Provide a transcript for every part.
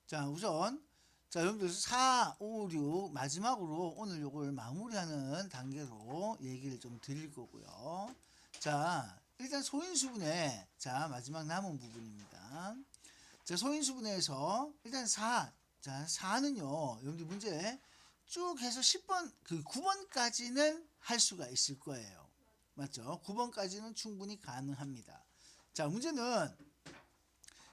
자, 우선 자, 여러분들 4, 5, 6 마지막으로 오늘 요걸 마무리하는 단계로 얘기를 좀 드릴 거고요. 자, 일단 소인수분해 자, 마지막 남은 부분입니다. 자, 소인수분해에서 일단 4. 자, 4는요. 여러분들 문제 쭉 해서 10번 그 9번까지는 할 수가 있을 거예요. 맞죠? 9번까지는 충분히 가능합니다. 자, 문제는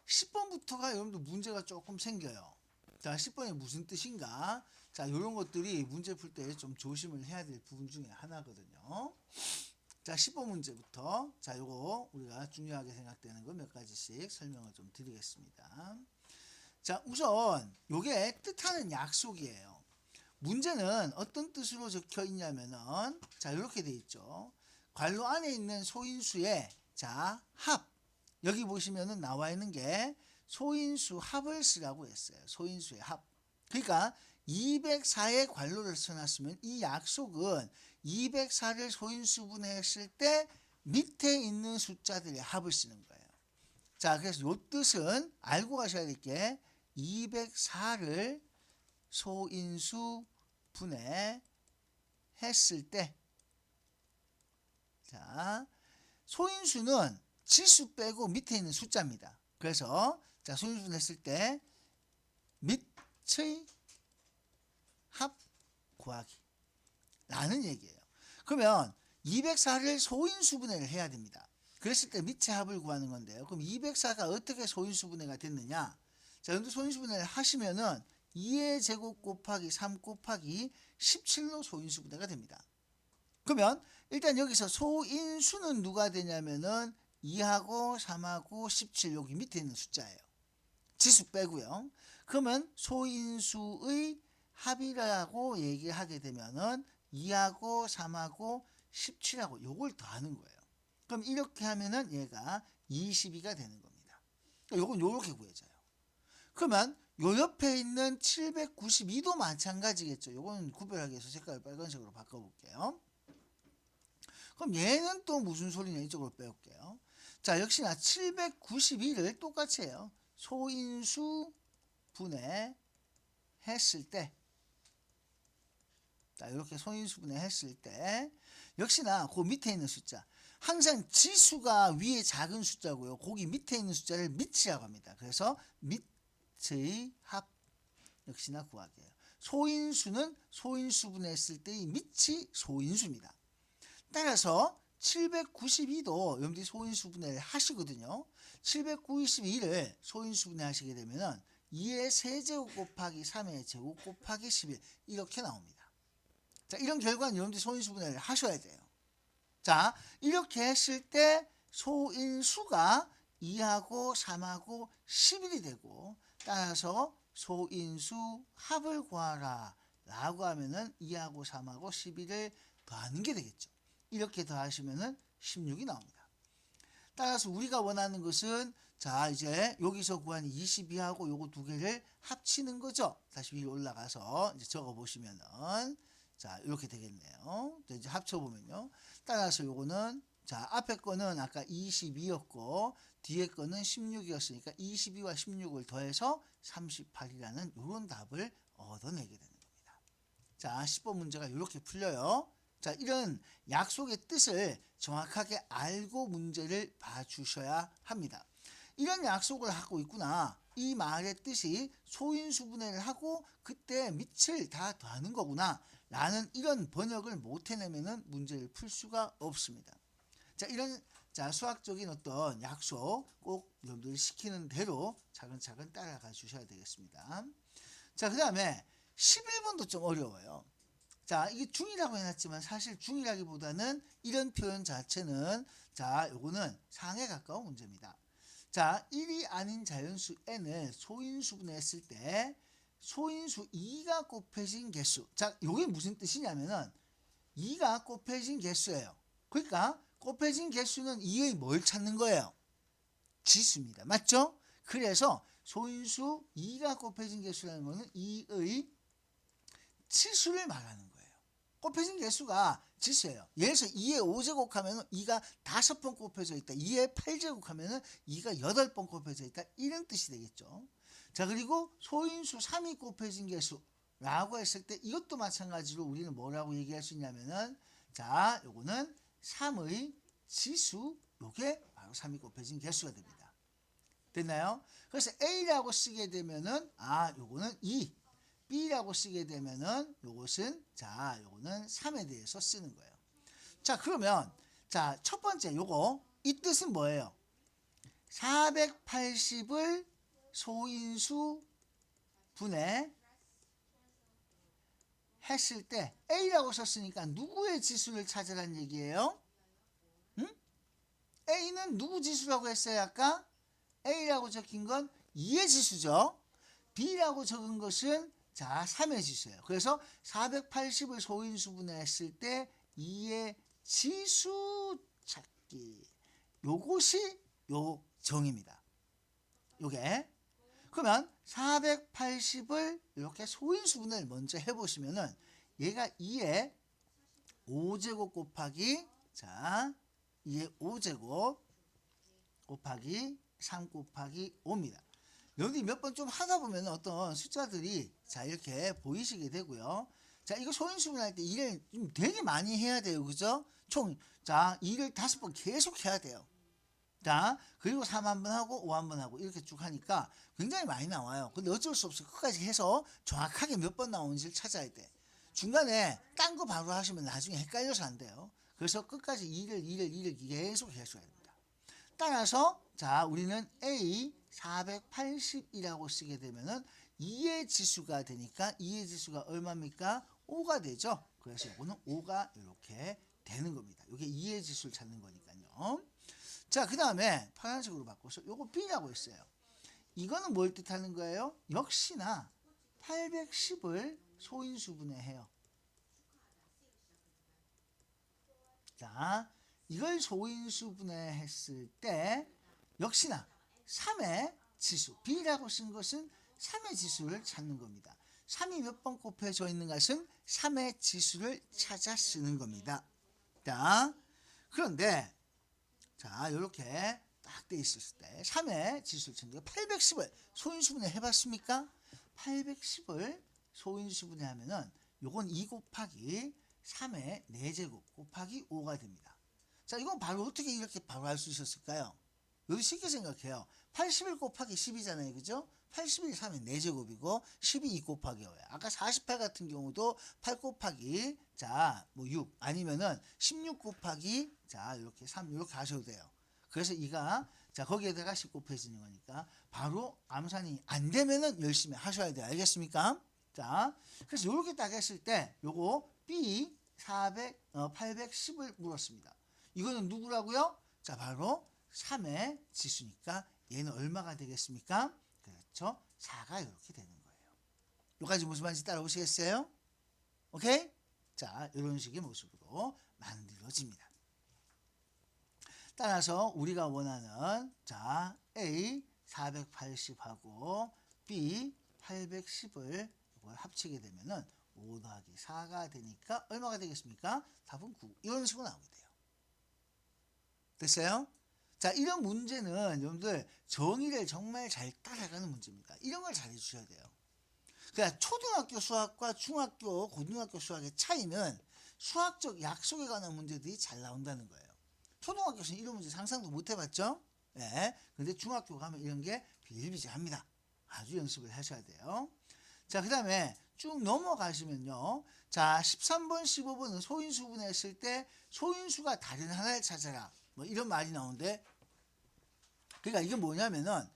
10번부터가 여러분들 문제가 조금 생겨요. 자, 10번이 무슨 뜻인가? 자, 이런 것들이 문제 풀 때 좀 조심을 해야 될 부분 중에 하나거든요. 자, 10번 문제부터 자, 요거 우리가 중요하게 생각되는 거 몇 가지씩 설명을 좀 드리겠습니다. 자, 우선 요게 뜻하는 약속이에요. 문제는 어떤 뜻으로 적혀 있냐면은 자, 이렇게 돼 있죠. 괄호 안에 있는 소인수의 자, 합. 여기 보시면은 나와 있는 게 소인수 합을 쓰라고 했어요. 소인수의 합. 그러니까 204에 괄호를 써놨으면 이 약속은 204를 소인수분해했을 때 밑에 있는 숫자들의 합을 쓰는 거예요. 자, 그래서 이 뜻은 알고 가셔야 될 게 204를 소인수 분해했을 때 자, 소인수는 지수 빼고 밑에 있는 숫자입니다. 그래서 자, 소인수 냈을 때 밑의 합 구하기 라는 얘기예요. 그러면 204를 소인수분해를 해야 됩니다. 그랬을 때 밑의 합을 구하는 건데요. 그럼 204가 어떻게 소인수분해가 됐느냐? 자, 여러분들 소인수분해를 하시면은 2의 제곱 곱하기 3 곱하기 17로 소인수분해가 됩니다. 그러면 일단 여기서 소인수는 누가 되냐면은 2하고 3하고 17 여기 밑에 있는 숫자예요. 지수 빼고요. 그러면 소인수의 합이라고 얘기하게 되면은 2하고 3하고 17하고 요걸 더하는 거예요. 그럼 이렇게 하면은 얘가 22가 되는 겁니다. 요건 요렇게 구해져요. 그러면 요 옆에 있는 792도 마찬가지겠죠. 요거는 구별하기 위해서 색깔을 빨간색으로 바꿔볼게요. 그럼 얘는 또 무슨 소리냐 이쪽으로 빼올게요. 자, 역시나 792를 똑같이 해요. 소인수 분해 했을 때 자, 이렇게 소인수 분해 했을 때 역시나 그 밑에 있는 숫자 항상 지수가 위에 작은 숫자고요. 거기 밑에 있는 숫자를 밑이라고 합니다. 그래서 밑의 합 역시나 구하게요. 소인수는 소인수 분해했을 때의 밑이 소인수입니다. 따라서 792도 여러분들이 소인수분해를 하시거든요. 792를 소인수분해 하시게 되면 2의 세제곱 곱하기 3의 제곱 곱하기 11 이렇게 나옵니다. 자, 이런 결과는 여러분들이 소인수분해를 하셔야 돼요. 자, 이렇게 했을 때 소인수가 2하고 3하고 11이 되고 따라서 소인수 합을 구하라 라고 하면은 2하고 3하고 11을 더하는 게 되겠죠. 이렇게 더하시면은 16이 나옵니다. 따라서 우리가 원하는 것은 자, 이제 여기서 구한 22하고 요거 두 개를 합치는 거죠. 다시 위로 올라가서 이제 적어 보시면은 자, 이렇게 되겠네요. 이제 합쳐 보면요. 따라서 요거는 자, 앞에 거는 아까 22였고 뒤에 거는 16이었으니까 22와 16을 더해서 38이라는 요런 답을 얻어내게 되는 겁니다. 자, 10번 문제가 이렇게 풀려요. 자, 이런 약속의 뜻을 정확하게 알고 문제를 봐주셔야 합니다. 이런 약속을 하고 있구나. 이 말의 뜻이 소인수분해를 하고 그때 밑을 다 더하는 거구나. 라는 이런 번역을 못 해내면 문제를 풀 수가 없습니다. 자, 이런 자, 수학적인 어떤 약속 꼭 여러분들이 시키는 대로 차근차근 따라가 주셔야 되겠습니다. 자, 그 다음에 11번도 좀 어려워요. 자, 이게 중이라고 해놨지만 사실 중이라기보다는 이런 표현 자체는 자, 요거는 상에 가까운 문제입니다. 자, 1이 아닌 자연수 n을 소인수분해했을 때 소인수 2가 곱해진 개수. 자, 요게 무슨 뜻이냐면은 2가 곱해진 개수예요. 그러니까 곱해진 개수는 2의 뭘 찾는 거예요? 지수입니다. 맞죠? 그래서 소인수 2가 곱해진 개수라는 거는 2의 치수를 말하는 거예요. 곱해진 개수가 지수예요. 예를 들어서 2의 5제곱 하면 2가 5번 곱해져 있다. 2의 8제곱 하면 2가 8번 곱해져 있다. 이런 뜻이 되겠죠. 자, 그리고 소인수 3이 곱해진 개수라고 했을 때 이것도 마찬가지로 우리는 뭐라고 얘기할 수 있냐면은 자, 요거는 3의 지수, 요게 바로 3이 곱해진 개수가 됩니다. 됐나요? 그래서 A라고 쓰게 되면은 요거는 2, B라고 쓰게 되면은 요것은 자, 요거는 3에 대해서 쓰는 거예요. 자, 그러면 자, 첫 번째 요거 이 뜻은 뭐예요? 480을 소인수 분해 했을 때 A라고 썼으니까 누구의 지수를 찾으라는 얘기예요? 응? A는 누구 지수라고 했어요? 아까 A라고 적힌 건 2의 지수죠. B라고 적은 것은 자 3의 지수예요. 그래서 480을 소인수 분해했을 때 2의 지수 찾기. 요것이 요 정입니다. 요게 그러면 480을 이렇게 소인수분해를 먼저 해보시면은 얘가 2의 5제곱 곱하기 자 2의 5제곱 곱하기 3 곱하기 5입니다. 여기 몇 번 좀 하다 보면 어떤 숫자들이 자 이렇게 보이시게 되고요. 자 이거 소인수분할 때 일을 좀 되게 많이 해야 돼요. 그죠? 총 자 일을 5번 계속 해야 돼요. 자 그리고 3 한 번 하고 5 한 번 하고 이렇게 쭉 하니까 굉장히 많이 나와요. 근데 어쩔 수 없어 끝까지 해서 정확하게 몇 번 나오는지를 찾아야 돼. 중간에 딴 거 바로 하시면 나중에 헷갈려서 안 돼요. 그래서 끝까지 일을 계속 해줘야 됩니다. 따라서 자 우리는 A 480이라고 쓰게 되면은 2의 지수가 되니까 2의 지수가 얼마입니까? 5가 되죠. 그래서 이거는 5가 이렇게 되는 겁니다. 이게 2의 지수를 찾는 거니까요. 자, 그 다음에 파란색으로 바꿔서 요거 B라고 했어요. 이거는 뭘 뜻하는 거예요? 역시나 810을 소인수분해해요. 자, 이걸 소인수분해했을 때 역시나 3의 지수, B라고 쓴 것은 3의 지수를 찾는 겁니다. 3이 몇 번 곱해져 있는 것은 3의 지수를 찾아 쓰는 겁니다. 자, 그런데 자, 이렇게 딱 돼 있었을 때 3의 지수를 찾는 거 810을 소인수분해 해봤습니까? 810을 소인수분해 하면은 요건 2 곱하기 3의 4제곱 곱하기 5가 됩니다. 자, 이건 바로 어떻게 이렇게 바로 할 수 있었을까요? 여기 쉽게 생각해요. 81 곱하기 10이잖아요. 그죠? 81이 3의 4제곱이고 10이 2 곱하기 5예요. 아까 48 같은 경우도 8 곱하기 자, 뭐 6 아니면은 16 곱하기 자, 이렇게 3 이렇게 하셔도 돼요. 그래서 이가 자, 거기에다가 10 곱해지는 거니까 바로 암산이 안 되면은 열심히 하셔야 돼요. 알겠습니까? 자, 그래서 이렇게 딱 했을 때 요거 B 810을 물었습니다. 이거는 누구라고요? 자, 바로 3의 지수니까 얘는 얼마가 되겠습니까? 그렇죠. 4가 이렇게 되는 거예요. 여기까지 무슨 말인지 따라오시겠어요? 오케이? 자, 이런 식의 모습으로 만들어집니다. 따라서 우리가 원하는 자 A 480하고 B 810을 합치게 되면은 5 더하기 4가 되니까 얼마가 되겠습니까? 답은 9. 이런 식으로 나오게 돼요. 됐어요? 자, 이런 문제는 여러분들 정의를 정말 잘 따라가는 문제입니다. 이런 걸 잘 해주셔야 돼요. 그러니까 초등학교 수학과 중학교, 고등학교 수학의 차이는 수학적 약속에 관한 문제들이 잘 나온다는 거예요. 초등학교에서는 이런 문제 상상도 못 해봤죠? 네. 근데 중학교 가면 이런 게 비일비재합니다. 아주 연습을 하셔야 돼요. 자, 그 다음에 쭉 넘어가시면요. 자, 13번, 15번은 소인수분했을 때 소인수가 다른 하나를 찾아라. 뭐 이런 말이 나오는데 그러니까 이게 뭐냐면은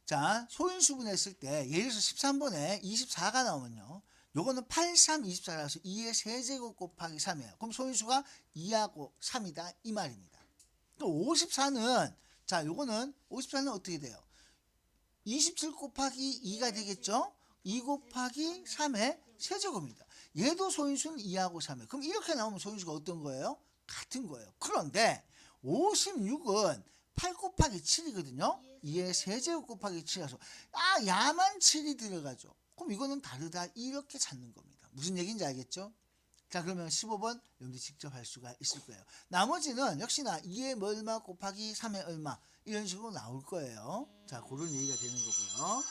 자, 소인수분했을 때 예를 들어서 13번에 24가 나오면요. 요거는 8, 3, 24라서 2의 세제곱 곱하기 3이에요. 그럼 소인수가 2하고 3이다 이 말입니다. 또 54는 자, 요거는 54는 어떻게 돼요? 27 곱하기 2가 되겠죠? 2 곱하기 3의 세제곱입니다. 얘도 소인수는 2하고 3이에요. 그럼 이렇게 나오면 소인수가 어떤 거예요? 같은 거예요. 그런데 56은 8 곱하기 7이거든요. 2의 세제곱 곱하기 7이라서 야만 7이 들어가죠. 그럼 이거는 다르다 이렇게 찾는 겁니다. 무슨 얘기인지 알겠죠? 자, 그러면 15번 여러분들이 직접 할 수가 있을 거예요. 나머지는 역시나 2의 얼마 곱하기 3의 얼마 이런 식으로 나올 거예요. 자, 그런 얘기가 되는 거고요.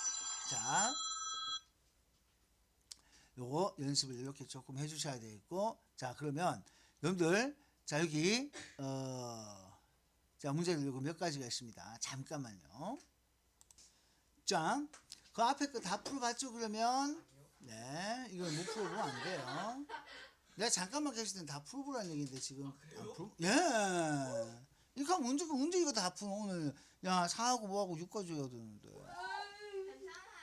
자, 요거 연습을 이렇게 조금 해주셔야 되겠고, 자 그러면 여러분들 자 여기 자 문제를 요거 몇 가지가 있습니다. 잠깐만요. 자, 그 앞에 거 다 풀어봤죠? 그러면 네, 이걸 못 풀어보면 안 돼요. 내가 잠깐만 계실 땐 다 풀어보라는 얘기인데 지금 안 풀어? 예. 이거 문제 이거 다 풀어 오늘. 야 4하고 뭐하고 6까지 해야 되는데.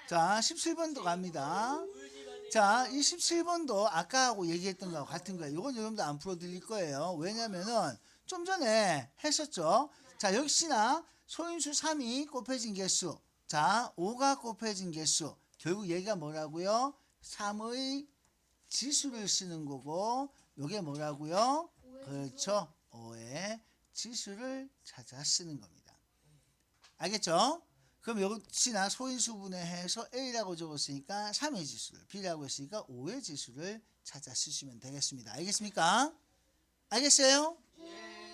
자 17번도 갑니다. 자, 이 17번도 아까하고 얘기했던 거하고 같은 거예요. 이건 여러분들 안 풀어드릴 거예요. 왜냐면은 좀 전에 했었죠. 자, 역시나 소인수 3이 곱해진 개수. 자, 5가 곱해진 개수. 결국 얘가 뭐라고요? 3의 지수를 쓰는 거고, 요게 뭐라고요? 그렇죠. 5의 지수를 찾아 쓰는 겁니다. 알겠죠? 그럼 역시나 소인수분해 해서 A라고 적었으니까 3의 지수를, B라고 했으니까 5의 지수를 찾아 쓰시면 되겠습니다. 알겠습니까? 알겠어요? 네.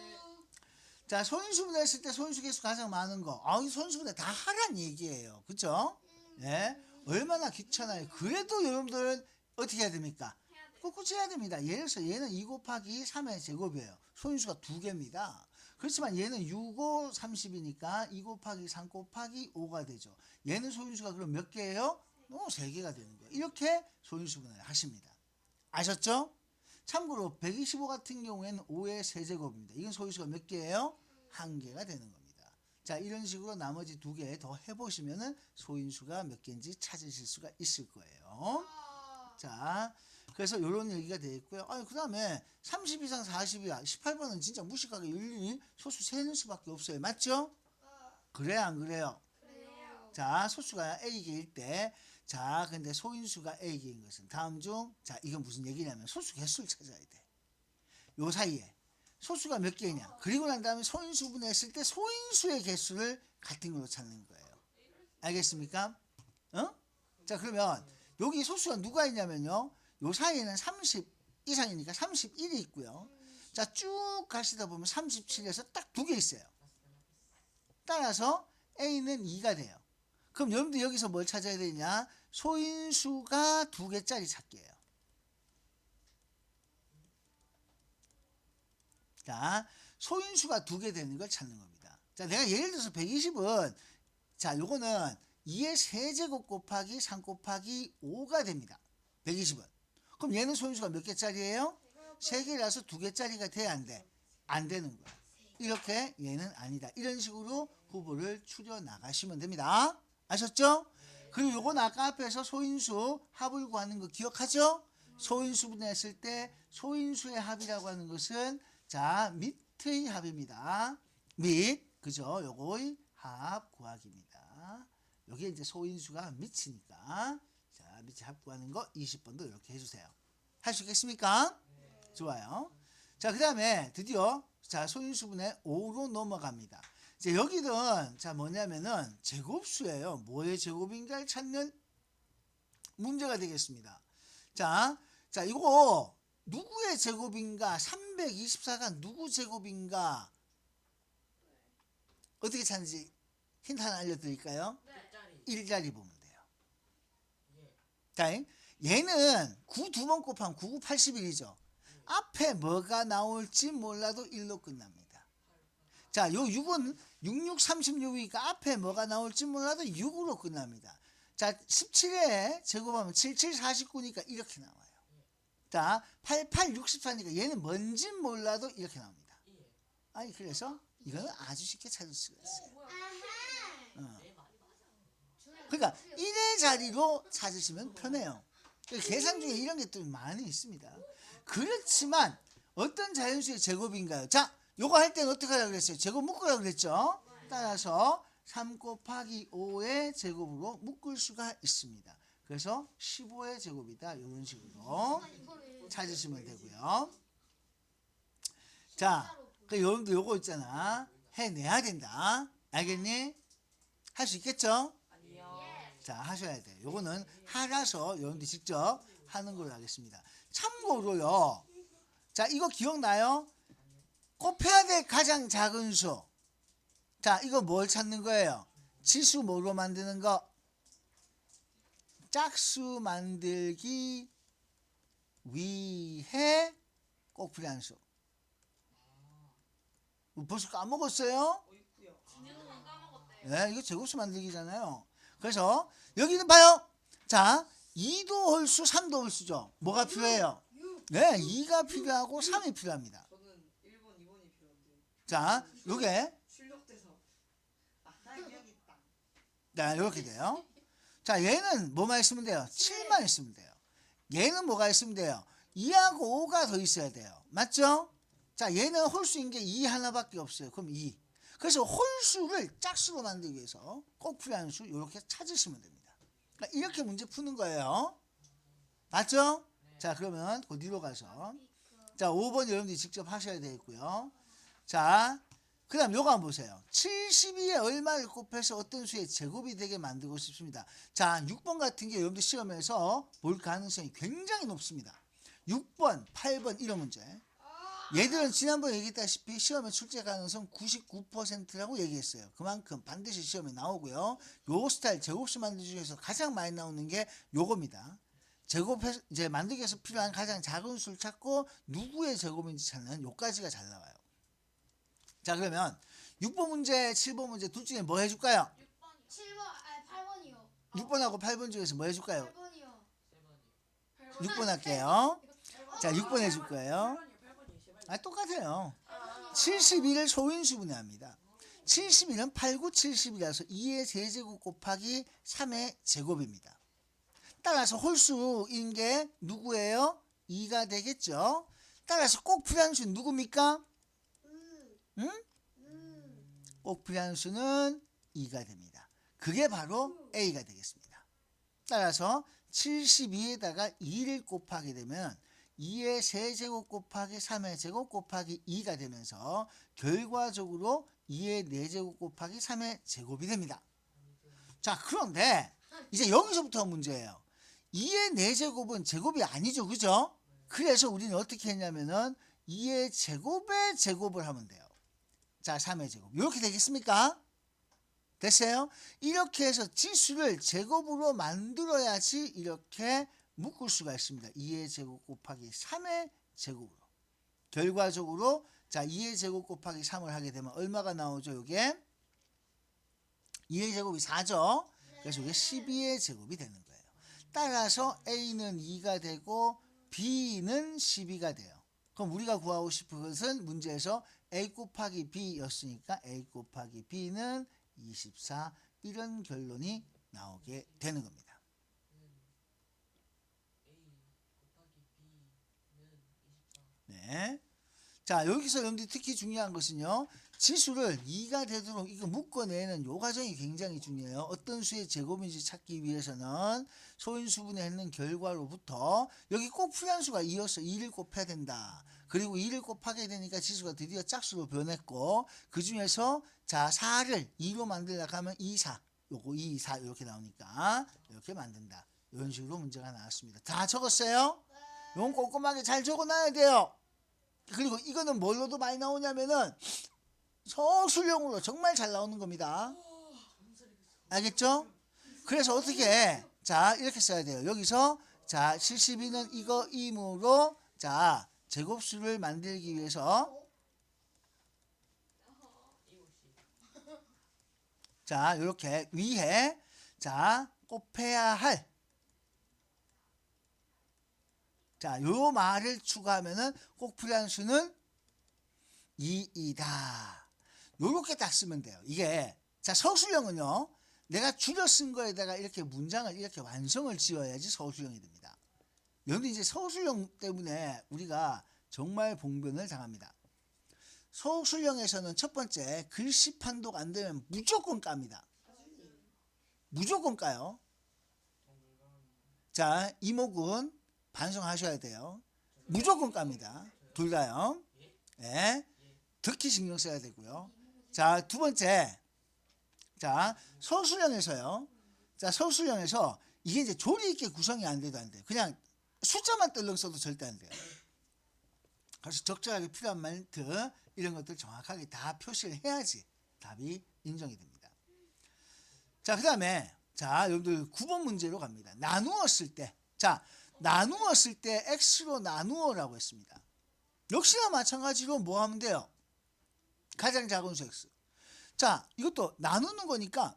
자, 소인수분해 했을 때 소인수 개수 가장 많은 거. 이 소인수분해 다 하란 얘기예요. 그쵸? 예? 얼마나 귀찮아요. 그래도 여러분들은 어떻게 해야 됩니까? 꿋꿋이 해야 됩니다. 예를 들어서 얘는 2 곱하기 3의 제곱이에요. 소인수가 2개입니다. 그렇지만 얘는 6, 5, 30이니까 2 곱하기 3 곱하기 5가 되죠. 얘는 소인수가 그럼 몇 개예요? 3개가 되는 거예요. 이렇게 소인수분해를 하십니다. 아셨죠? 참고로 125 같은 경우에는 5의 세제곱입니다. 이건 소인수가 몇 개예요? 1개가 되는 겁니다. 자, 이런 식으로 나머지 2개 더 해보시면은 소인수가 몇 개인지 찾으실 수가 있을 거예요. 자, 그래서 이런 얘기가 되어 있고요. 그 다음에 30 이상 40이야. 18번은 진짜 무식하게 일일이 소수 세는 수밖에 없어요. 맞죠? 그래요, 안 그래요? 그래요. 자, 소수가 A개일 때, 자, 근데 소인수가 A개인 것은 다음 중, 자, 이건 무슨 얘기냐면 소수 개수를 찾아야 돼. 요 사이에 소수가 몇 개냐. 그리고 난 다음에 소인수분해 했을 때 소인수의 개수를 같은 걸로 찾는 거예요. 알겠습니까? 자, 그러면 여기 소수가 누가 있냐면요. 요 사이에는 30 이상이니까 31이 있고요. 자, 쭉 가시다 보면 37에서 딱 2개 있어요. 따라서 A는 2가 돼요. 그럼 여러분들 여기서 뭘 찾아야 되냐? 소인수가 2개짜리 찾기예요. 자, 소인수가 2개 되는 걸 찾는 겁니다. 자, 내가 예를 들어서 120은 자, 요거는 2의 세제곱 곱하기 3 곱하기 5가 됩니다. 120은. 그럼 얘는 소인수가 몇 개짜리예요? 3개라서 2개짜리가 돼야 안 돼? 안 되는 거야. 이렇게 얘는 아니다. 이런 식으로 후보를 추려 나가시면 됩니다. 아셨죠? 그리고 요건 아까 앞에서 소인수 합을 구하는 거 기억하죠? 소인수 분해했을 때 소인수의 합이라고 하는 것은 자, 밑의 합입니다. 그죠? 요거의 합 구하기입니다. 여기에 이제 소인수가 밑이니까 자, 밑에 합 구하는 거 20번도 이렇게 해주세요. 할 수 있겠습니까? 좋아요. 자, 그 다음에 드디어 자, 소인수분해 5로 넘어갑니다. 이제 여기는 자, 뭐냐면은 제곱수예요. 뭐의 제곱인가를 찾는 문제가 되겠습니다. 자, 이거 누구의 제곱인가? 324가 누구 제곱인가? 어떻게 찾는지 힌트 하나 알려드릴까요? 일자리 보면 돼요. 자, 얘는 9 2번 곱하면 9, 9, 81이죠. 앞에 뭐가 나올지 몰라도 1로 끝납니다. 자, 요 6은 66, 36이니까 앞에 뭐가 나올지 몰라도 6으로 끝납니다. 자, 17에 제곱하면 77, 49니까 이렇게 나와요. 자, 88, 64니까 얘는 뭔지 몰라도 이렇게 나옵니다. 아니, 그래서 이거는 아주 쉽게 찾을 수가 있어요. 그러니까 1의 자리로 찾으시면 편해요. 계산 중에 이런 게 또 많이 있습니다. 그렇지만 어떤 자연수의 제곱인가요? 자, 요거 할 때는 어떻게 하라고 그랬어요? 제곱 묶으라고 그랬죠? 따라서 3 곱하기 5의 제곱으로 묶을 수가 있습니다. 그래서 15의 제곱이다. 이런 식으로 찾으시면 되고요. 자, 그 여러분들 요거 있잖아. 해내야 된다. 알겠니? 할 수 있겠죠? 자, 하셔야 돼요. 요거는 하라서 여러분들 직접 하는 걸로 하겠습니다. 참고로요. 자, 이거 기억나요? 곱해야 될 가장 작은 수. 자, 이거 뭘 찾는 거예요? 지수 뭐로 만드는 거? 짝수 만들기 위해 꼭 필요한 수. 벌써 까먹었어요? 네, 이거 제곱수 만들기잖아요. 그래서 여기는 봐요. 자, 2도 홀수, 3도 홀수죠. 뭐가 필요해요? 네, 2가 필요하고 3이 필요합니다. 저는 1번, 2번이 필요한데. 자, 요게 출력돼서. 나 여기 있다. 네, 이렇게 돼요. 자, 얘는 뭐만 있으면 돼요? 7만 있으면 돼요. 얘는 뭐가 있으면 돼요? 2하고 5가 더 있어야 돼요. 맞죠? 자, 얘는 홀수인 게 2 하나밖에 없어요. 그럼 2. 그래서 홀수를 짝수로 만들기 위해서 꼭 필요한 수 이렇게 찾으시면 됩니다. 그러니까 이렇게 문제 푸는 거예요. 맞죠? 자, 그러면 그 뒤로 가서 자, 5번 여러분들이 직접 하셔야 되겠고요. 자, 그 다음 요거 한번 보세요. 72에 얼마를 곱해서 어떤 수의 제곱이 되게 만들고 싶습니다. 자, 6번 같은 게 여러분들 시험에서 볼 가능성이 굉장히 높습니다. 6번, 8번 이런 문제. 얘들은 지난번에 얘기했다시피 시험에 출제 가능성 99%라고 얘기했어요. 그만큼 반드시 시험에 나오고요. 요 스타일 제곱수 만들기 중에서 가장 많이 나오는 게 요겁니다. 제곱해서 이제 만들기 위해서 필요한 가장 작은 수를 찾고 누구의 제곱인지 찾는 요까지가 잘 나와요. 자, 그러면 6번 문제, 7번 문제 둘 중에 뭐 해줄까요? 6번하고 8번 중에서 뭐 해줄까요? 6번 할게요. 자, 6번 해줄 거예요. 똑같아요. 71을 소인수분해 합니다. 71은 8, 9, 70이라서 2의 세제곱 곱하기 3의 제곱입니다. 따라서 홀수인 게 누구예요? 2가 되겠죠. 따라서 꼭 필요한 수는 누굽니까? 응? 꼭 필요한 수는 2가 됩니다. 그게 바로 A가 되겠습니다. 따라서 72에다가 2를 곱하게 되면 2의 세제곱 곱하기 3의 제곱 곱하기 2가 되면서 결과적으로 2의 4제곱 곱하기 3의 제곱이 됩니다. 자, 그런데 이제 여기서부터 문제예요. 2의 4제곱은 제곱이 아니죠. 그죠? 그래서 우리는 어떻게 했냐면은 2의 제곱의 제곱을 하면 돼요. 자, 3의 제곱. 이렇게 되겠습니까? 됐어요? 이렇게 해서 지수를 제곱으로 만들어야지 이렇게 묶을 수가 있습니다. 2의 제곱 곱하기 3의 제곱으로. 결과적으로 자, 2의 제곱 곱하기 3을 하게 되면 얼마가 나오죠? 이게 2의 제곱이 4죠. 그래서 이게 12의 제곱이 되는 거예요. 따라서 A는 2가 되고 B는 12가 돼요. 그럼 우리가 구하고 싶은 것은 문제에서 A 곱하기 B였으니까 A 곱하기 B는 24 이런 결론이 나오게 되는 겁니다. 네. 자, 여기서 여러분들이 특히 중요한 것은요. 지수를 2가 되도록 이거 묶어내는 요 과정이 굉장히 중요해요. 어떤 수의 제곱인지 찾기 위해서는 소인수분해 했는 결과로부터 여기 꼭 필요한 수가 2였어. 2를 곱해야 된다. 그리고 2를 곱하게 되니까 지수가 드디어 짝수로 변했고 그 중에서 자 4를 2로 만들려고 하면 2, 4 요거 2, 4 이렇게 나오니까 이렇게 만든다. 이런 식으로 문제가 나왔습니다. 다 적었어요? 이건 꼼꼼하게 잘 적어놔야 돼요. 그리고 이거는 뭘로도 많이 나오냐면은 서술형으로 정말 잘 나오는 겁니다. 알겠죠? 그래서 어떻게 해? 자, 이렇게 써야 돼요. 여기서 자 72는 이거이므로 자 제곱수를 만들기 위해서 자 이렇게 위에 자 곱해야 할 자, 요 말을 추가하면은 꼭 필요한 수는 2이다. 요렇게 딱 쓰면 돼요. 이게 자, 서술형은요. 내가 줄여 쓴 거에다가 이렇게 문장을 이렇게 완성을 지어야지 서술형이 됩니다. 여러분들 이제 서술형 때문에 우리가 정말 봉변을 당합니다. 서술형에서는 첫 번째 글씨 판독 안 되면 무조건 깝니다. 무조건 까요. 자, 이목은 반성하셔야 돼요. 무조건 깝니다. 둘 다요. 네. 특히 신경 써야 되고요. 자, 두 번째. 자, 서술형에서요. 자, 서술형에서 이게 이제 조리 있게 구성이 안 돼도 안 돼요. 그냥 숫자만 떨렁 써도 절대 안 돼요. 그래서 적절하게 필요한 멘트 이런 것들 정확하게 다 표시를 해야지 답이 인정이 됩니다. 자, 그 다음에 자, 여러분들 9번 문제로 갑니다. 나누었을 때. 자, 나누었을 때 x로 나누어라고 했습니다. 역시나 마찬가지로 뭐 하면 돼요? 가장 작은 수 x. 자, 이것도 나누는 거니까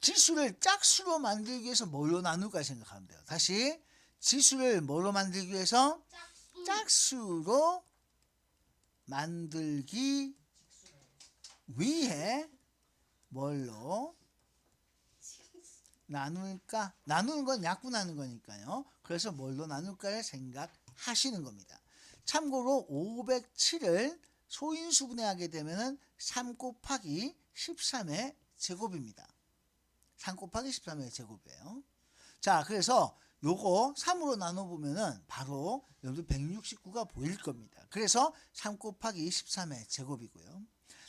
지수를 짝수로 만들기 위해서 뭘로 나눌까 생각하면 돼요. 다시 지수를 뭐로 만들기 위해서 짝수로 만들기 위해 뭘로 나눌까? 나누는 건 약분하는 거니까요. 그래서 뭘로 나눌까를 생각하시는 겁니다. 참고로 507을 소인수분해하게 되면은 3 곱하기 13의 제곱입니다. 3 곱하기 13의 제곱이에요. 자, 그래서 요거 3으로 나눠보면은 바로 여러분 169가 보일 겁니다. 그래서 3 곱하기 13의 제곱이고요.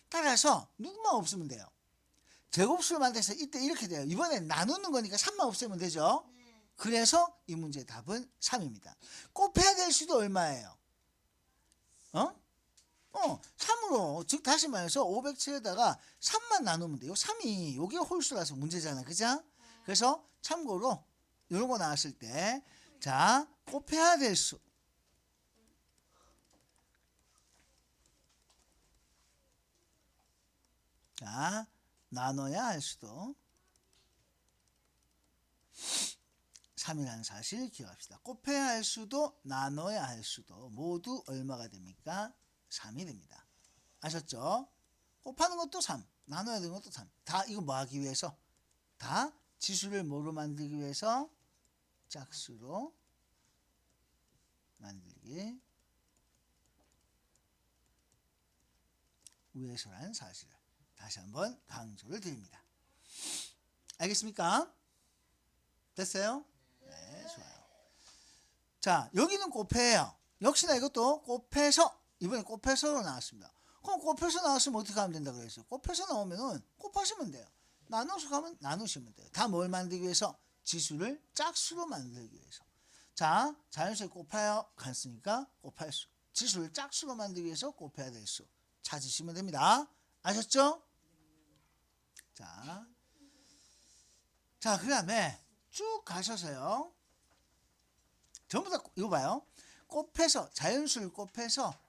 따라서 누구만 없으면 돼요. 제곱수를 만들어서 이때 이렇게 돼요. 이번엔 나누는 거니까 3만 없애면 되죠. 그래서 이 문제의 답은 3입니다. 곱해야 될 수도 얼마예요? 3으로, 즉 다시 말해서 507에다가 3만 나누면 돼요. 3이 여기 홀수라서 문제잖아. 그죠? 그래서 참고로 이런 거 나왔을 때 자, 곱해야 될 수. 자, 나눠야 할 수도 3이라는 사실 기억합시다. 곱해야 할 수도 나눠야 할 수도 모두 얼마가 됩니까? 3이 됩니다. 아셨죠? 곱하는 것도 3, 나눠야 되는 것도 3. 다 이거 뭐 하기 위해서? 다 지수를 뭐로 만들기 위해서? 짝수로 만들기 위해서라는 사실을 다시 한번 강조를 드립니다. 알겠습니까? 됐어요? 네, 좋아요. 자, 여기는 곱해예요. 역시나 이것도 곱해서, 이번에 곱해서로 나왔습니다. 그럼 곱해서 나왔으면 어떻게 하면 된다고 그랬어요? 곱해서 나오면은 곱하시면 돼요. 나눠서 가면 나누시면 돼요. 다 뭘 만들기 위해서? 지수를 짝수로 만들기 위해서. 자, 자연수에 곱하여 갔으니까 곱할 수. 지수를 짝수로 만들기 위해서 곱해야 될 수. 찾으시면 됩니다. 아셨죠? 자, 그 다음에 쭉 가셔서요. 전부 다 이거 봐요. 곱해서 자연수를 곱해서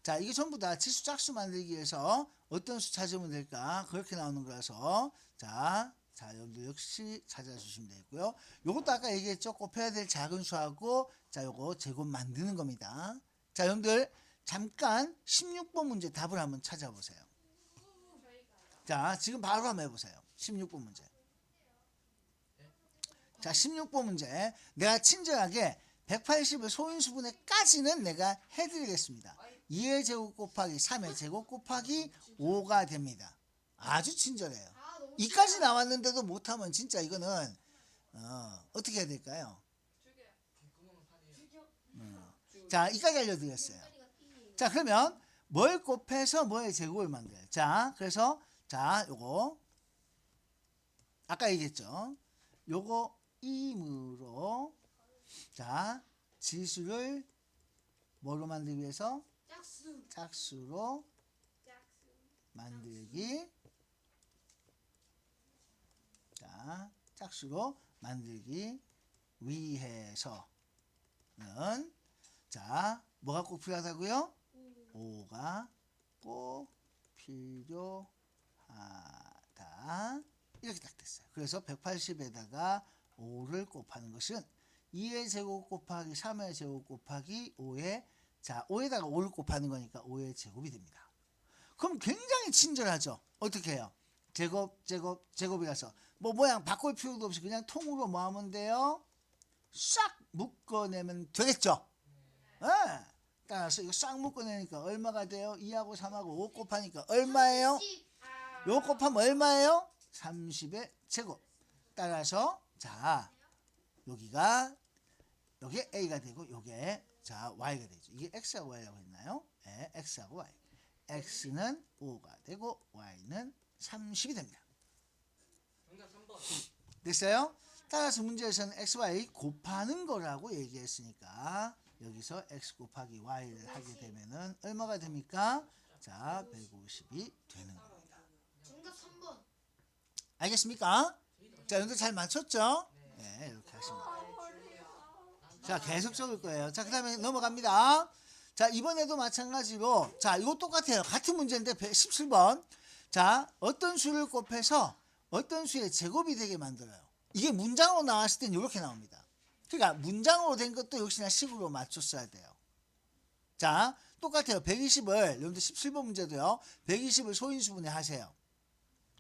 자, 이게 전부 다 지수 짝수 만들기 위해서 어떤 수 찾으면 될까? 그렇게 나오는 거라서 자, 여러분들 역시 찾아주시면 되고요. 요것도 아까 얘기했죠. 곱해야 될 작은 수하고 자, 요거 제곱 만드는 겁니다. 자, 여러분들 잠깐 16번 문제 답을 한번 찾아보세요. 자, 지금 바로 한번 해보세요. 16번 문제. 자, 16번 문제. 내가 친절하게 180을 소인수분해까지는 내가 해드리겠습니다. 2의 제곱 곱하기 3의 제곱 곱하기 5가 됩니다. 아주 친절해요. 2까지 나왔는데도 못하면 진짜 이거는 어떻게 해야 될까요? 자, 2까지 알려드렸어요. 자, 그러면 뭘 곱해서 뭐의 제곱을 만들어요. 자, 그래서 자, 요거 아까 얘기했죠. 요거 임으로 자, 지수를 뭐로 만들기 위해서? 짝수로 만들기. 자, 짝수로 만들기 위해서는 자, 뭐가 꼭 필요하다고요? 5가 꼭 필요하다. 이렇게 딱 됐어요. 그래서 180에다가 5를 곱하는 것은 2의 제곱 곱하기 3의 제곱 곱하기 5의 자, 5에다가 5를 곱하는 거니까 5의 제곱이 됩니다. 그럼 굉장히 친절하죠. 어떻게 해요? 제곱이라서 뭐 모양 바꿀 필요도 없이 그냥 통으로 뭐 하면 돼요? 싹 묶어내면 되겠죠. 네. 따라서 이거 싹 묶어내니까 얼마가 돼요? 2하고 3하고 5 곱하니까 얼마예요? 요 곱하면 얼마예요? 30의 제곱. 따라서 자, 여기가 여기에 A가 되고 요게 자 Y가 되죠. 이게 X하고 Y라고 했나요? 네, X하고 Y. X는 5가 되고 Y는 30이 됩니다. 정답 3번. 됐어요? 따라서 문제에서는 XY 곱하는 거라고 얘기했으니까 여기서 X 곱하기 Y를 하게 되면은 얼마가 됩니까? 자, 150이 되는 겁니다. 정답 3번. 알겠습니까? 자, 여러분들 잘 맞췄죠? 네, 이렇게 하시면 돼요. 자, 계속 적을 거예요. 자, 그 다음에 넘어갑니다. 자, 이번에도 마찬가지로, 자, 이거 똑같아요. 같은 문제인데 17번. 자, 어떤 수를 곱해서 어떤 수의 제곱이 되게 만들어요. 이게 문장으로 나왔을 땐 이렇게 나옵니다. 그러니까 문장으로 된 것도 역시나 식으로 맞췄어야 돼요. 자, 똑같아요. 120을, 여러분들 17번 문제도요. 120을 소인수분해 하세요.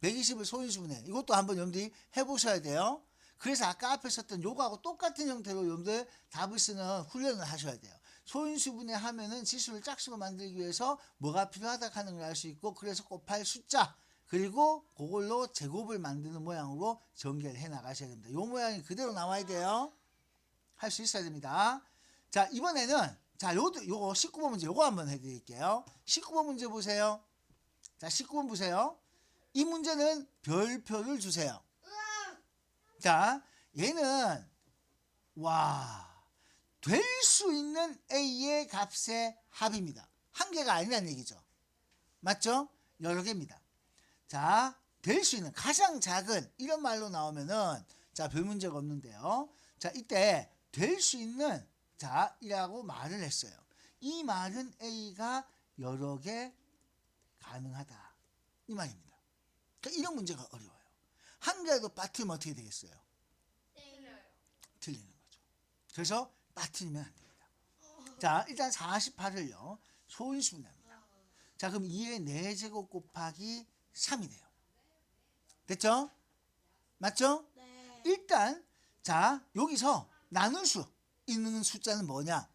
120을 소인수분해. 이것도 한번 여러분들이 해보셔야 돼요. 그래서 아까 앞에 썼던 요거하고 똑같은 형태로 여러분들 답을 쓰는 훈련을 하셔야 돼요. 소인수분해 하면은 지수를 짝수로 만들기 위해서 뭐가 필요하다 하는 걸 알 수 있고, 그래서 곱할 숫자, 그리고 그걸로 제곱을 만드는 모양으로 전개를 해 나가셔야 됩니다. 요 모양이 그대로 나와야 돼요. 할 수 있어야 됩니다. 자, 이번에는 자, 요거 19번 문제 요거 한번 해드릴게요. 19번 문제 보세요. 자, 19번 보세요. 이 문제는 별표를 주세요. 자, 얘는 될 수 있는 A의 값의 합입니다. 한 개가 아니라는 얘기죠. 맞죠? 여러 개입니다. 자, 될 수 있는 가장 작은 이런 말로 나오면은 자, 별 문제가 없는데요. 자, 이때 될 수 있는 자, 이라고 말을 했어요. 이 말은 A가 여러 개 가능하다. 이 말입니다. 그러니까 이런 문제가 어려워요. 한 개라도 빠뜨리면 어떻게 되겠어요? 틀리는 거죠. 그래서 빠뜨리면 안 됩니다. 자, 일단 48을요. 소인수분해합니다. 자, 그럼 2의 4제곱 곱하기 3이 돼요. 됐죠? 맞죠? 네. 일단 자, 여기서 나눌 수 있는 숫자는 뭐냐?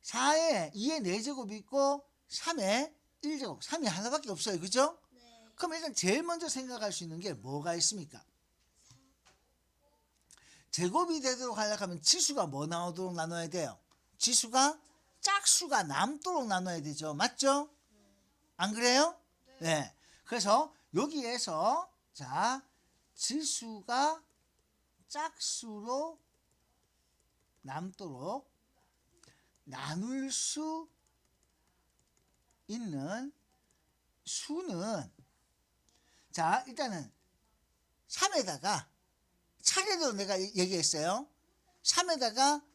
2의 4제곱이 있고 3의 1제곱. 3이 하나밖에 없어요. 그죠? 네. 그럼 일단 제일 먼저 생각할 수 있는 게 뭐가 있습니까? 제곱이 되도록 하려고 하면 지수가 뭐 나오도록 나눠야 돼요? 지수가 짝수가 남도록 나눠야 되죠. 맞죠? 안 그래요? 네. 그래서 여기에서 자, 지수가 짝수로 남도록 나눌 수 있는 수는 자, 일단은 3에다가 차례로 내가 얘기했어요. 3에다가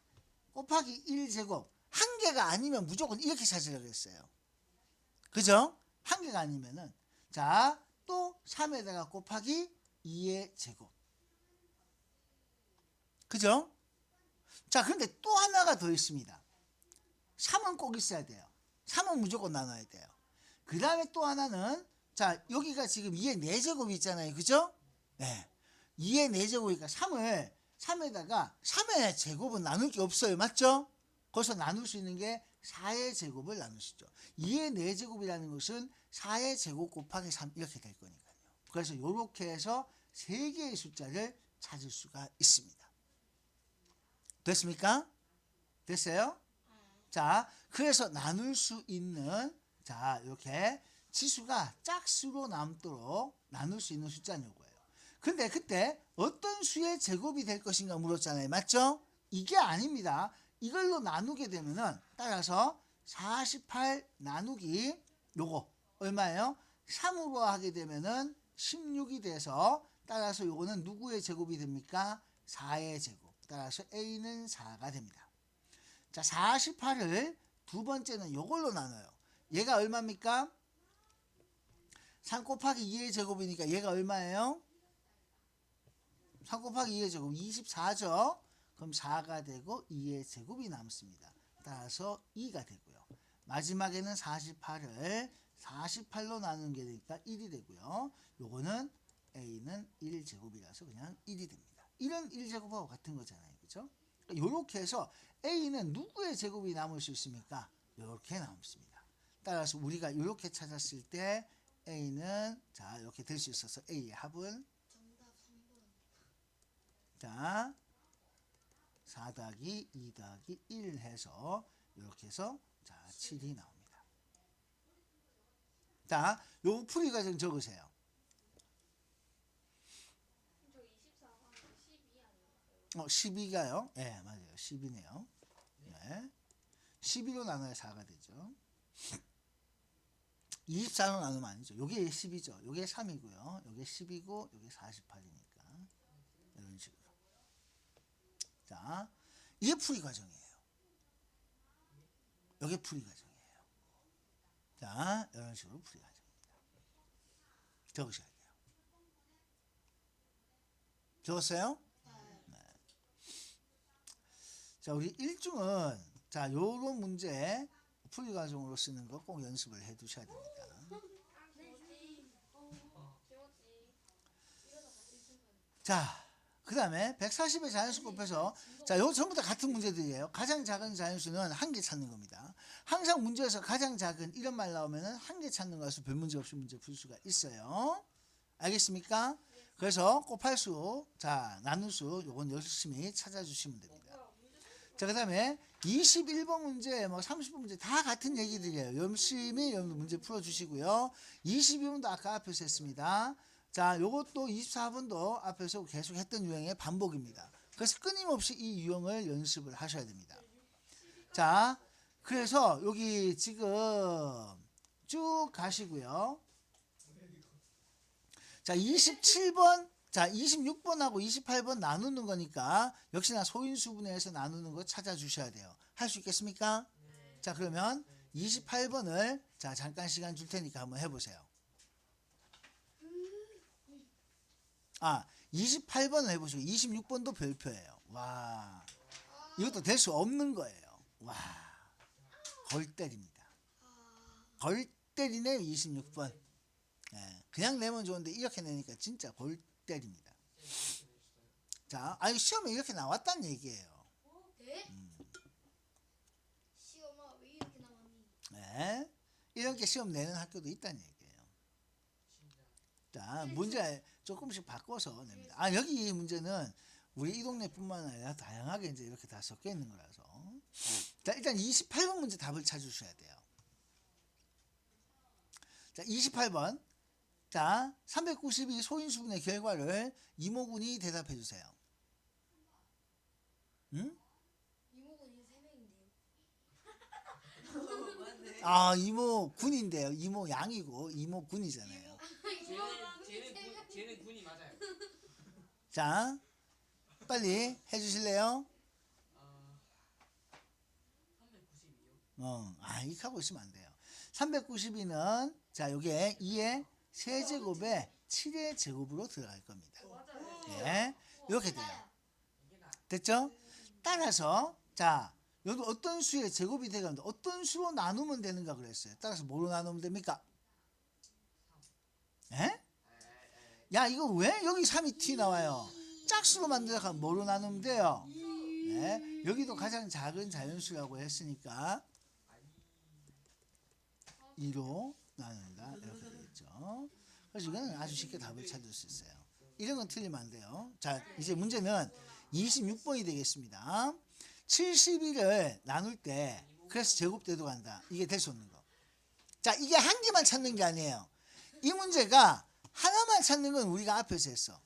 곱하기 1제곱. 한 개가 아니면 무조건 이렇게 찾으려고 했어요. 그죠? 한 개가 아니면은 자, 또 3에다가 곱하기 2의 제곱. 그죠? 자, 그런데 또 하나가 더 있습니다. 3은 꼭 있어야 돼요. 3은 무조건 나눠야 돼요. 그 다음에 또 하나는 자, 여기가 지금 2의 4제곱이 있잖아요. 그죠? 네. 2의 4제곱이니까 3에다가 3의 제곱은 나눌 게 없어요. 맞죠? 거기서 나눌 수 있는 게 4의 제곱을 나눌 수 있죠. 2의 4제곱이라는 것은 4의 제곱 곱하기 3 이렇게 될 거니까요. 그래서 이렇게 해서 3개의 숫자를 찾을 수가 있습니다. 됐습니까? 됐어요? 자, 그래서 나눌 수 있는 자, 이렇게 지수가 짝수로 남도록 나눌 수 있는 숫자는 이거예요. 근데 그때 어떤 수의 제곱이 될 것인가 물었잖아요. 맞죠? 이게 아닙니다. 이걸로 나누게 되면은 따라서 48 나누기 요거 얼마예요? 3으로 하게 되면은 16이 돼서 따라서 요거는 누구의 제곱이 됩니까? 4의 제곱. 따라서 A는 4가 됩니다. 자, 48을 두 번째는 요걸로 나눠요. 얘가 얼마입니까? 3 곱하기 2의 제곱이니까 얘가 얼마예요? 3 곱하기 2의 제곱 24죠. 그럼 4가 되고 2의 제곱이 남습니다. 따라서 2가 되고요. 마지막에는 48을 48로 나누는 게 되니까 1이 되고요. 요거는 A는 1제곱이라서 그냥 1이 됩니다. 1은 1제곱하고 같은 거잖아요. 그죠? 요렇게 해서 A는 누구의 제곱이 남을 수 있습니까? 요렇게 남습니다. 따라서 우리가 이렇게 찾았을 때 A는 자, 이렇게 될 수 있어서 A의 합은 정답 3번. 자, 4 더하기 2 더하기 1 해서 이렇게 해서 자, 7이 나옵니다. 자, 요 풀이 과정 적으세요. 저 24가 12 아니었어요? 12가요? 네, 맞아요. 12네요. 네. 12로 나눠야 4가 되죠. 24로 나누면 아니죠. 요게 10이죠. 요게 3이고요. 요게 10이고 요게 48이니까 이런 식으로. 자, 이게 풀이 과정이에요. 요게 풀이 과정이에요. 자, 이런 식으로 풀이 과정입니다. 적으셔야 돼요. 적었어요? 네. 자, 우리 1중은 자, 요런 문제 풀이 과정으로 쓰는 거 꼭 연습을 해 두셔야 됩니다. 자, 그 다음에 140의 자연수 곱해서 자, 요 전부 다 같은 문제들이에요. 가장 작은 자연수는 한 개 찾는 겁니다. 항상 문제에서 가장 작은 이런 말 나오면은 한 개 찾는 것으로 별 문제 없이 문제 풀 수가 있어요. 알겠습니까? 그래서 곱할수, 자, 나눌수 요건 열심히 찾아주시면 됩니다. 자, 그 다음에 21번 문제, 뭐 30번 문제 다 같은 얘기들이에요. 열심히 여러분들 문제 풀어주시고요. 22번도 아까 앞에서 했습니다. 자, 요것도 24번도 앞에서 계속 했던 유형의 반복입니다. 그래서 끊임없이 이 유형을 연습을 하셔야 됩니다. 자, 그래서 여기 지금 쭉 가시고요. 자, 27번, 자, 26번하고 28번 나누는 거니까 역시나 소인수분해에서 나누는 거 찾아주셔야 돼요. 할 수 있겠습니까? 자, 그러면 28번을 자, 잠깐 시간 줄 테니까 한번 해보세요. 28번을 해보시고 26번도 별표예요. 와, 이것도 될 수 없는 거예요. 와, 골 때립니다. 골 때리네요. 26번. 네, 그냥 내면 좋은데 이렇게 내니까 진짜 골 때립니다. 자, 시험에 이렇게 나왔다는 얘기예요. 네? 시험아 왜 이렇게 나왔니? 네, 이렇게 시험 내는 학교도 있다는 얘기예요. 자, 문제 조금씩 바꿔서 냅니다. 여기 이 문제는 우리 이 동네뿐만 아니라 다양하게 이제 이렇게 다 섞여 있는 거라서. 자, 일단 28번 문제 답을 찾으셔야 돼요. 자, 28번. 자, 392 소인수분의 결과를 이모군이 대답해 주세요. 응? 이모군이 3명인데요. 맞네. 이모군인데요. 이모 양이고 이모군이잖아요. 쟤는 군이 맞아요. 자, 빨리 해 주실래요? 392요. 이렇게 하고 있으면 안 돼요. 392는 자, 요게 2의 세제곱에 7의 제곱으로 들어갈 겁니다. 네, 이렇게 돼요. 이게 나. 됐죠? 따라서 자, 여기 어떤 수의 제곱이 되는데 어떤 수로 나누면 되는가 그랬어요. 따라서 뭐로 나누면 됩니까? 에? 야, 이거 왜 여기 3이 T 나와요? 짝수로 만들어가면 뭐로 나누면 돼요? 네, 여기도 가장 작은 자연수라고 했으니까 2로 나눈다 이렇게 되겠죠. 그래서 이건 아주 쉽게 답을 찾을 수 있어요. 이런 건 틀리면 안 돼요. 자, 이제 문제는 26번이 되겠습니다. 71을 나눌 때 그래서 제곱대도 간다. 이게 될 수 없는 거. 자, 이게 한 개만 찾는 게 아니에요. 이 문제가 하나만 찾는 건 우리가 앞에서 했어.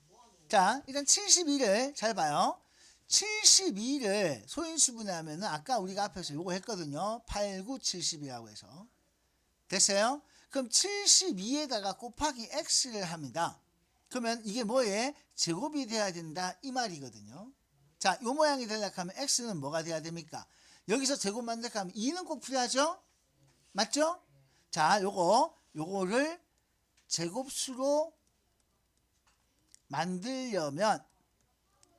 자, 일단 71을 잘 봐요. 72를 소인수분해하면 아까 우리가 앞에서 요거 했거든요. 8, 9, 70이라고 해서. 됐어요? 그럼 72에다가 곱하기 x를 합니다. 그러면 이게 뭐에? 제곱이 돼야 된다 이 말이거든요. 자, 요 모양이 되려고 하면 x는 뭐가 돼야 됩니까? 여기서 제곱 만들려고 하면 2는 꼭 필요하죠? 맞죠? 자, 요거를 제곱수로 만들려면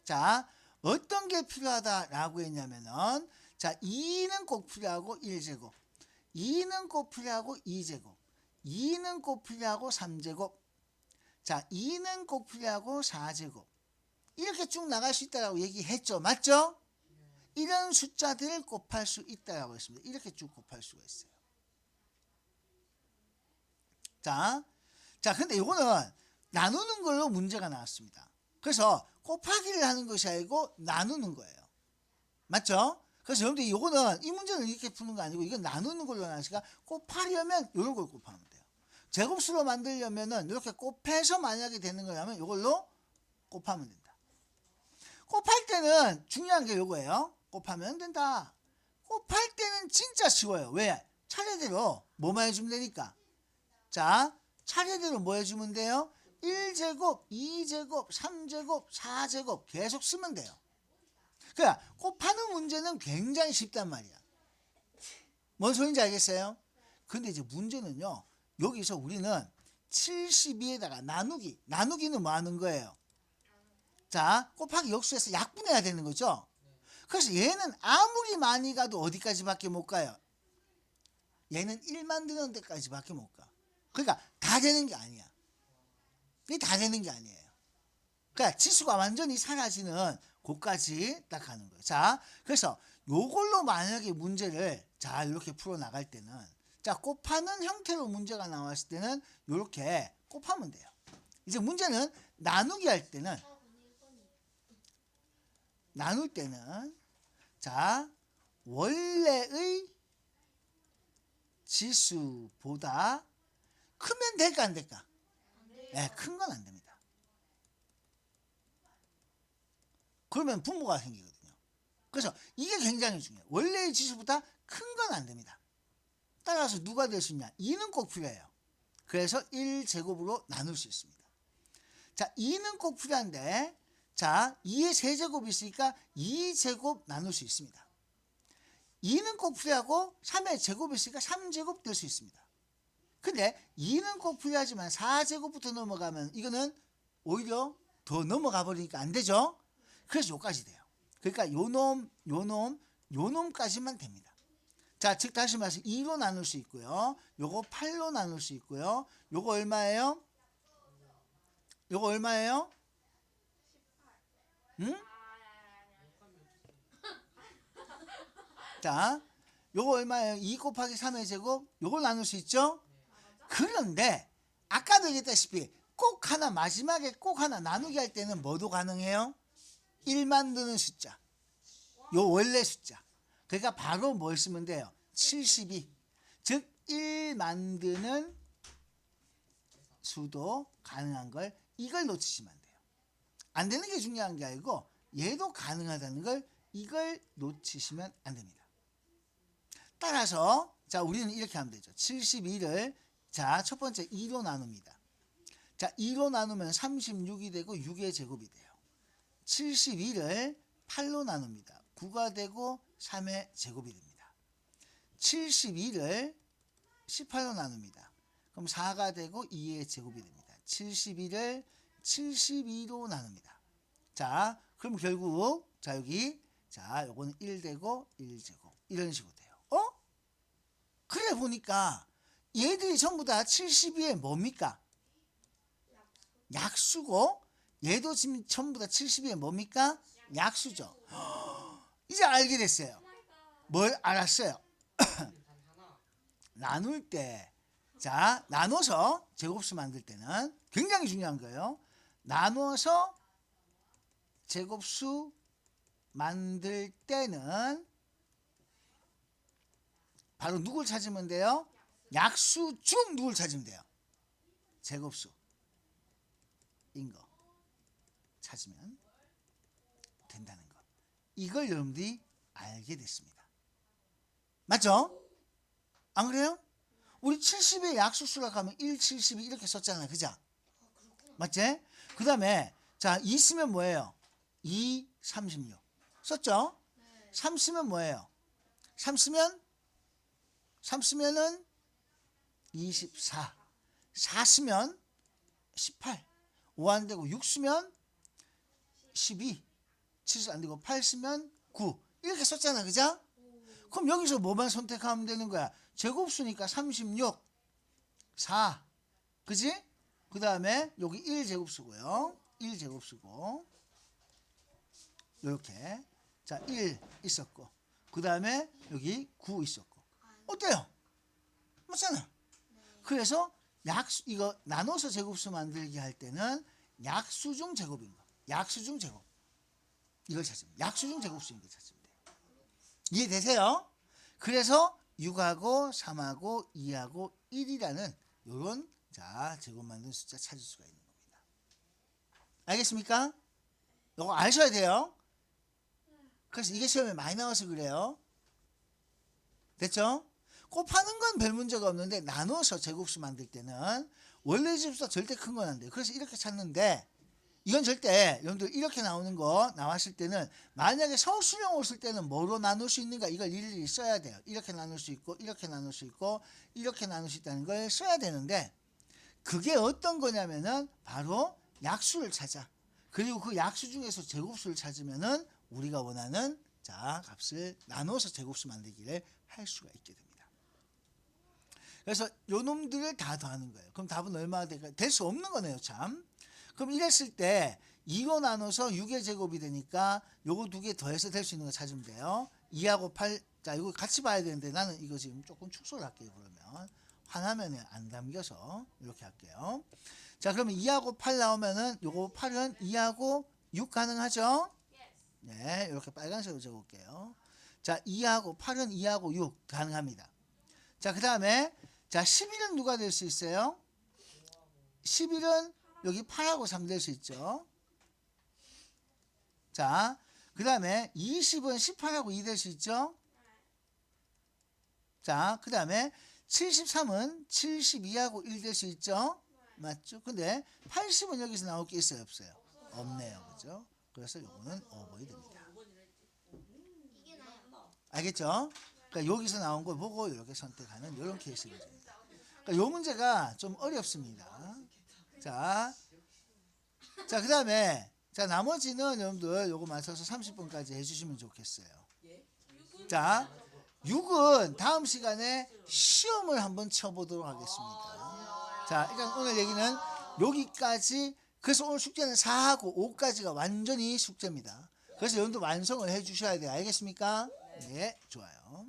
자, 어떤 게 필요하다라고 했냐면은 자, 2는 꼭 필요하고 1제곱, 2는 꼭 필요하고 2제곱, 2는 꼭 필요하고 3제곱, 자, 2는 꼭 필요하고 4제곱. 이렇게 쭉 나갈 수 있다라고 얘기했죠. 맞죠? 이런 숫자들을 곱할 수 있다라고 했습니다. 이렇게 쭉 곱할 수가 있어요. 자, 근데 이거는 나누는 걸로 문제가 나왔습니다. 그래서 곱하기를 하는 것이 아니고 나누는 거예요. 맞죠? 그래서 여러분들 이거는 이 문제는 이렇게 푸는 거 아니고 이건 나누는 걸로 나왔으니까 곱하려면 이런 걸 곱하면 돼요. 제곱수로 만들려면은 이렇게 곱해서 만약에 되는 거라면 이걸로 곱하면 된다. 곱할 때는 중요한 게 이거예요. 곱하면 된다. 곱할 때는 진짜 쉬워요. 왜? 차례대로 뭐만 해주면 되니까 자, 차례대로 뭐 해주면 돼요? 1제곱, 2제곱, 3제곱, 4제곱 계속 쓰면 돼요. 그러니까 곱하는 문제는 굉장히 쉽단 말이야. 뭔 소린지 알겠어요? 근데 이제 문제는요. 여기서 우리는 72에다가 나누기는 뭐 하는 거예요? 자, 곱하기 역수해서 약분해야 되는 거죠. 그래서 얘는 아무리 많이 가도 어디까지밖에 못 가요? 얘는 1 만드는 데까지밖에 못 가. 그러니까 다 되는 게 아니야. 이게 다 되는 게 아니에요. 그러니까 지수가 완전히 사라지는 곳까지 딱 가는 거예요. 자, 그래서 요걸로 만약에 문제를 자 이렇게 풀어 나갈 때는 자 곱하는 형태로 문제가 나왔을 때는 이렇게 곱하면 돼요. 이제 문제는 나누기 할 때는 나눌 때는 자 원래의 지수보다 크면 될까 안 될까? 네, 큰 건 안 됩니다. 그러면 분모가 생기거든요. 그래서 이게 굉장히 중요해요. 원래의 지수보다 큰 건 안 됩니다. 따라서 누가 될 수 있냐? 2는 꼭 필요해요. 그래서 1제곱으로 나눌 수 있습니다. 자, 2는 꼭 필요한데 자, 2의 세제곱이 있으니까 2제곱 나눌 수 있습니다. 2는 꼭 필요하고 3의 제곱이 있으니까 3제곱 될 수 있습니다. 근데 2는 꼭 필요하지만 4제곱부터 넘어가면 이거는 오히려 더 넘어가 버리니까 안 되죠. 그래서 요까지 돼요. 그러니까 요놈까지만 됩니다. 자, 즉 다시 말해서 2로 나눌 수 있고요. 요거 8로 나눌 수 있고요. 요거 얼마예요? 요거 얼마예요? 응? 자, 요거 얼마예요? 2 곱하기 3의 제곱? 요걸 나눌 수 있죠? 그런데 아까도 얘기했다시피 꼭 하나 마지막에 꼭 하나 나누기 할 때는 뭐도 가능해요? 1 만드는 숫자. 요 원래 숫자. 그러니까 바로 뭘 쓰면 돼요? 72. 즉 1 만드는 수도 가능한 걸 이걸 놓치시면 안 돼요. 안 되는 게 중요한 게 아니고 얘도 가능하다는 걸 이걸 놓치시면 안 됩니다. 따라서 자 우리는 이렇게 하면 되죠. 72를 자 첫 번째 2로 나눕니다. 자 2로 나누면 36이 되고 6의 제곱이 돼요. 72를 8로 나눕니다. 9가 되고 3의 제곱이 됩니다. 72를 18로 나눕니다. 그럼 4가 되고 2의 제곱이 됩니다. 72를 72로 나눕니다. 자 그럼 결국 자 여기 자 요거는 1 되고 1제곱 이런 식으로 돼요. 그래 보니까 얘들이 전부 다 72에 뭡니까? 약수고 얘도 지금 전부 다 72에 뭡니까? 약수죠. 이제 알게 됐어요. 뭘 알았어요? 나눌 때, 자, 나눠서 제곱수 만들 때는 굉장히 중요한 거예요. 나눠서 제곱수 만들 때는 바로 누굴 찾으면 돼요? 약수 중 누굴 찾으면 돼요? 제곱수인 거 찾으면 된다는 것. 이걸 여러분들이 알게 됐습니다. 맞죠? 안 그래요? 우리 70의 약수 수락하면 1, 72 이렇게 썼잖아요. 그죠? 맞지? 그 다음에 자, 2 쓰면 뭐예요? 2, 36 썼죠? 3 쓰면 뭐예요? 3 쓰면은 24 4 쓰면 18 5 안 되고 6 쓰면 12 7 안 되고 8 쓰면 9 이렇게 썼잖아. 그죠? 그럼 여기서 뭐만 선택하면 되는 거야? 제곱수니까 36 4 그지? 그 다음에 여기 1제곱수고요 1제곱수고 이렇게 자 1 있었고 그 다음에 여기 9 있었고 어때요? 맞잖아. 그래서 약수 이거 나눠서 제곱수 만들기 할 때는 약수 중 제곱인 거. 약수 중 제곱. 이걸 찾으면 약수 중 제곱수인 거 찾으면 돼요. 이해되세요? 그래서 6하고 3하고 2하고 1이라는 요런 자 제곱 만든 숫자 찾을 수가 있는 겁니다. 알겠습니까? 이거 아셔야 돼요. 그래서 이게 시험에 많이 나와서 그래요. 됐죠? 곱하는 건 별 문제가 없는데 나눠서 제곱수 만들 때는 원래 집수가 절대 큰 건 안 돼요. 그래서 이렇게 찾는데 이건 절대 여러분들 이렇게 나오는 거 나왔을 때는 만약에 서술형 왔을 때는 뭐로 나눌 수 있는가 이걸 일일이 써야 돼요. 이렇게 나눌 수 있고 이렇게 나눌 수 있고 이렇게 나눌 수 있다는 걸 써야 되는데 그게 어떤 거냐면은 바로 약수를 찾아. 그리고 그 약수 중에서 제곱수를 찾으면은 우리가 원하는 자 값을 나눠서 제곱수 만들기를 할 수가 있게 됩니다. 그래서 요 놈들을 다 더하는 거예요. 그럼 답은 얼마나 될까? 될 수 없는 거네요, 참. 그럼 이랬을 때 2로 나눠서 6의 제곱이 되니까 요거 두 개 더해서 될 수 있는 거 찾으면 돼요. 2하고 8. 자, 이거 같이 봐야 되는데 나는 이거 지금 조금 축소를 할게요. 그러면 화면에 안 담겨서 이렇게 할게요. 자, 그러면 2하고 8 나오면은 요거 8은 2하고 6 가능하죠? 네, 이렇게 빨간색으로 적을게요. 자, 2하고 8은 2하고 6 가능합니다. 자, 그 다음에 자 11은 누가 될 수 있어요? 11은 여기 8하고 3 될 수 있죠. 자, 그 다음에 20은 18하고 2 될 수 있죠. 자, 그 다음에 73은 72하고 1 될 수 있죠. 맞죠? 근데 80은 여기서 나올 게 있어요, 없어요? 없네요. 그죠? 그래서 요거는 오버이 됩니다. 이게 나요. 알겠죠? 그러니까 여기서 나온 걸 보고 이렇게 선택하는 이런 케이스입니다. 그러니까 요 문제가 좀 어렵습니다. 자, 그 다음에 자 나머지는 여러분들 요거 맞춰서 30분까지 해주시면 좋겠어요. 자, 6은 다음 시간에 시험을 한번 쳐보도록 하겠습니다. 자, 일단 오늘 얘기는 여기까지. 그래서 오늘 숙제는 4하고 5까지가 완전히 숙제입니다. 그래서 여러분들 완성을 해주셔야 돼요. 알겠습니까? 네, 좋아요.